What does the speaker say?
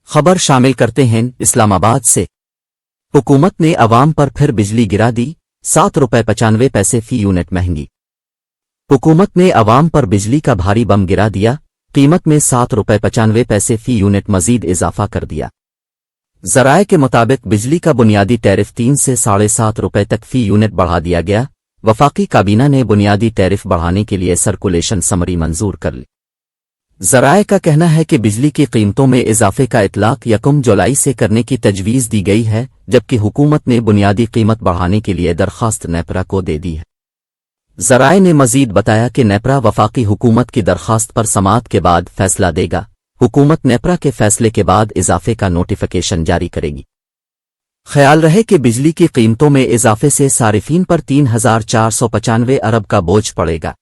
خبر شامل کرتے ہیں اسلام آباد سے۔ حکومت نے عوام پر پھر بجلی گرا دی، ₹7.95 فی یونٹ مہنگی۔ حکومت نے عوام پر بجلی کا بھاری بم گرا دیا، قیمت میں ₹7.95 فی یونٹ مزید اضافہ کر دیا۔ ذرائع کے مطابق بجلی کا بنیادی ٹیرف 3 سے ₹7.5 تک فی یونٹ بڑھا دیا گیا۔ وفاقی کابینہ نے بنیادی ٹیرف بڑھانے کے لیے سرکولیشن سمری منظور کر لی۔ ذرائع کا کہنا ہے کہ بجلی کی قیمتوں میں اضافے کا اطلاق 1 جولائی سے کرنے کی تجویز دی گئی ہے، جبکہ حکومت نے بنیادی قیمت بڑھانے کے لیے درخواست نیپرا کو دے دی ہے۔ ذرائع نے مزید بتایا کہ نیپرا وفاقی حکومت کی درخواست پر سماعت کے بعد فیصلہ دے گا۔ حکومت نیپرا کے فیصلے کے بعد اضافے کا نوٹیفیکیشن جاری کرے گی۔ خیال رہے کہ بجلی کی قیمتوں میں اضافے سے صارفین پر 3,495 ارب کا بوجھ پڑے گا۔